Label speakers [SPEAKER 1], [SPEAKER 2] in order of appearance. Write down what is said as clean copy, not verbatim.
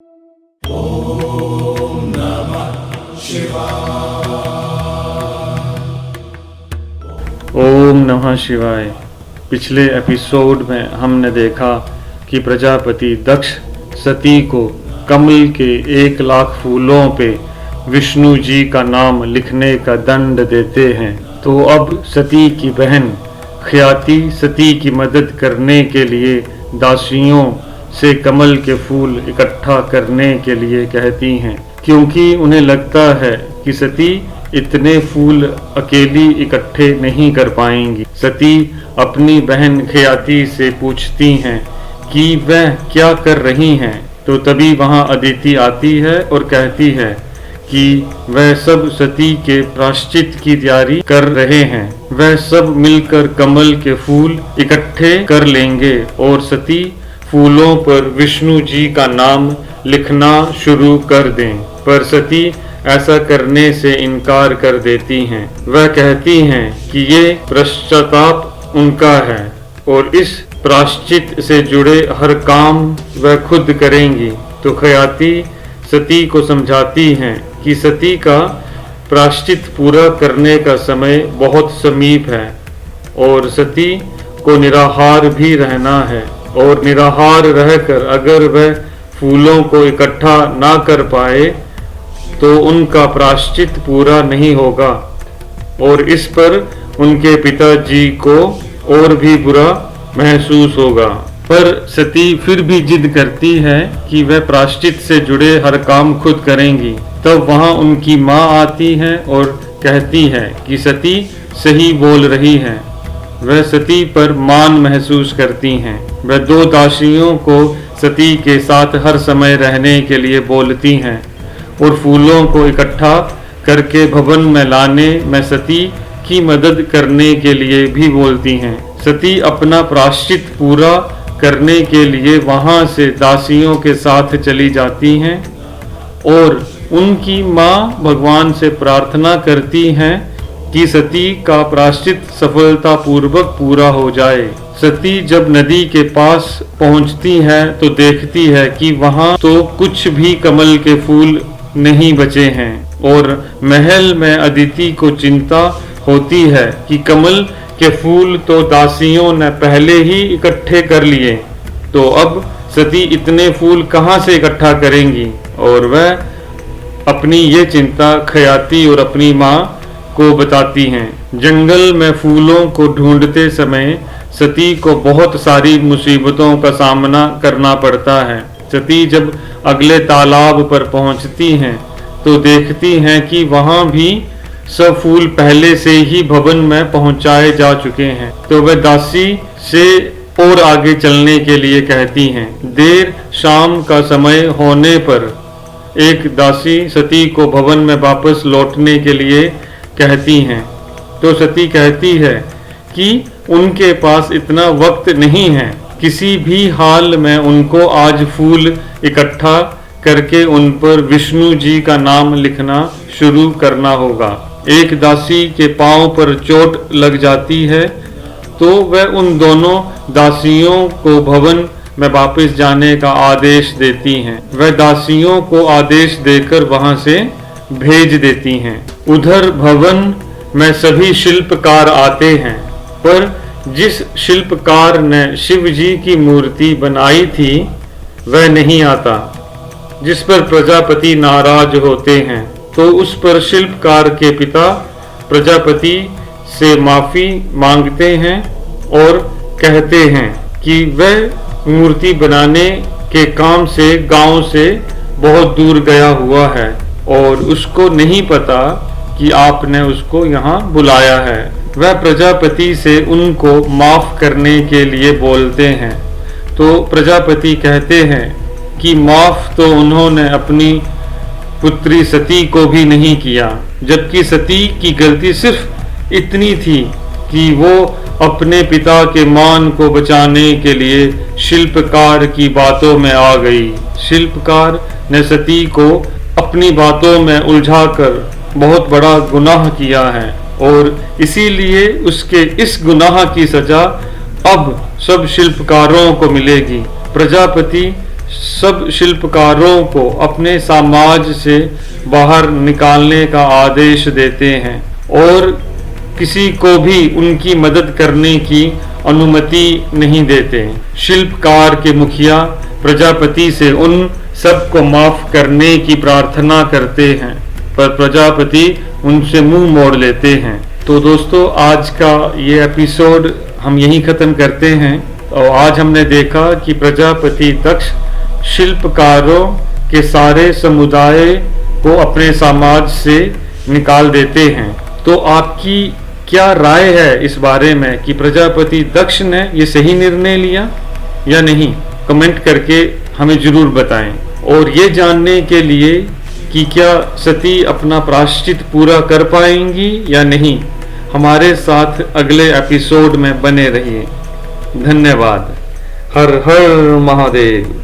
[SPEAKER 1] ओम नमः शिवाय। पिछले एपिसोड में हमने देखा कि प्रजापति दक्ष सती को कमल के 1,00,000 फूलों पे विष्णु जी का नाम लिखने का दंड देते हैं। तो अब सती की बहन ख्याति सती की मदद करने के लिए दासियों से कमल के फूल इकट्ठा करने के लिए कहती हैं, क्योंकि उन्हें लगता है कि सती इतने फूल अकेली इकट्ठे नहीं कर पाएंगी। सती अपनी बहन ख्याति से पूछती हैं कि वह क्या कर रही हैं। तो तभी वहां अदिति आती है और कहती है कि वह सब सती के प्रायश्चित की तैयारी कर रहे हैं। वह सब मिलकर कमल के फूल इकट्ठे कर लेंगे और सती फूलों पर विष्णु जी का नाम लिखना शुरू कर दें। पर सती ऐसा करने से इनकार कर देती हैं। वह कहती हैं कि ये पश्चाताप उनका है और इस प्रायश्चित से जुड़े हर काम वह खुद करेंगी। तो ख्याति सती को समझाती हैं कि सती का प्रायश्चित पूरा करने का समय बहुत समीप है और सती को निराहार भी रहना है, और निराहार रहकर अगर वह फूलों को इकट्ठा ना कर पाए तो उनका प्रायश्चित पूरा नहीं होगा और इस पर उनके पिताजी को और भी बुरा महसूस होगा। पर सती फिर भी जिद करती है कि वह प्रायश्चित से जुड़े हर काम खुद करेंगी। तब वहां उनकी माँ आती है और कहती है कि सती सही बोल रही है। वह सती पर मान महसूस करती हैं। वह 2 दासियों को सती के साथ हर समय रहने के लिए बोलती हैं और फूलों को इकट्ठा करके भवन में लाने में सती की मदद करने के लिए भी बोलती हैं। सती अपना प्रायश्चित पूरा करने के लिए वहां से दासियों के साथ चली जाती हैं और उनकी माँ भगवान से प्रार्थना करती हैं कि सती का प्रायश्चित सफलतापूर्वक पूरा हो जाए। सती जब नदी के पास पहुंचती है तो देखती है कि वहां तो कुछ भी कमल के फूल नहीं बचे हैं और महल में अदिति को चिंता होती है कि कमल के फूल तो दासियों ने पहले ही इकट्ठे कर लिए, तो अब सती इतने फूल कहां से इकट्ठा करेंगी। और वह अपनी ये चिंता ख्याति और अपनी माँ को बताती हैं। जंगल में फूलों को ढूंढते समय सती को बहुत सारी मुसीबतों का सामना करना पड़ता है। सती जब अगले तालाब पर पहुंचती हैं तो देखती हैं कि वहां भी सब फूल पहले से ही भवन में पहुंचाए जा चुके हैं। तो वह दासी से और आगे चलने के लिए कहती हैं। देर शाम का समय होने पर एक दासी सती को भवन में वापस लौटने के लिए कहती हैं। तो सती कहती है कि उनके पास इतना वक्त नहीं है, किसी भी हाल में उनको आज फूल इकट्ठा करके उन पर विष्णु जी का नाम लिखना शुरू करना होगा। एक दासी के पांव पर चोट लग जाती है तो वह उन दोनों दासियों को भवन में वापस जाने का आदेश देती हैं। वह दासियों को आदेश देकर वहां से भेज देती हैं। उधर भवन में सभी शिल्पकार आते हैं, पर जिस शिल्पकार ने शिव जी की मूर्ति बनाई थी वह नहीं आता, जिस पर प्रजापति नाराज होते हैं। तो उस पर शिल्पकार के पिता प्रजापति से माफी मांगते हैं और कहते हैं कि वह मूर्ति बनाने के काम से गांव से बहुत दूर गया हुआ है और उसको नहीं पता कि आपने उसको यहाँ बुलाया है। वह प्रजापति से उनको माफ करने के लिए बोलते हैं। तो प्रजापति कहते हैं कि माफ तो उन्होंने अपनी पुत्री सती को भी नहीं किया, जबकि सती की गलती सिर्फ इतनी थी कि वो अपने पिता के मान को बचाने के लिए शिल्पकार की बातों में आ गई। शिल्पकार ने सती को अपनी बातों में उलझाकर बहुत बड़ा गुनाह किया है और इसीलिए उसके इस गुनाह की सजा अब सब शिल्पकारों को मिलेगी। प्रजापति सब शिल्पकारों को अपने समाज से बाहर निकालने का आदेश देते हैं और किसी को भी उनकी मदद करने की अनुमति नहीं देते। शिल्पकार के मुखिया प्रजापति से उन सबको माफ करने की प्रार्थना करते हैं, पर प्रजापति उनसे मुंह मोड़ लेते हैं। तो दोस्तों, आज का ये एपिसोड हम यहीं ख़त्म करते हैं। और आज हमने देखा कि प्रजापति दक्ष शिल्पकारों के सारे समुदाय को अपने समाज से निकाल देते हैं। तो आपकी क्या राय है इस बारे में कि प्रजापति दक्ष ने ये सही निर्णय लिया या नहीं? कमेंट करके हमें जरूर बताएं। और ये जानने के लिए कि क्या सती अपना प्रायश्चित पूरा कर पाएंगी या नहीं, हमारे साथ अगले एपिसोड में बने रहिए। धन्यवाद। हर हर महादेव।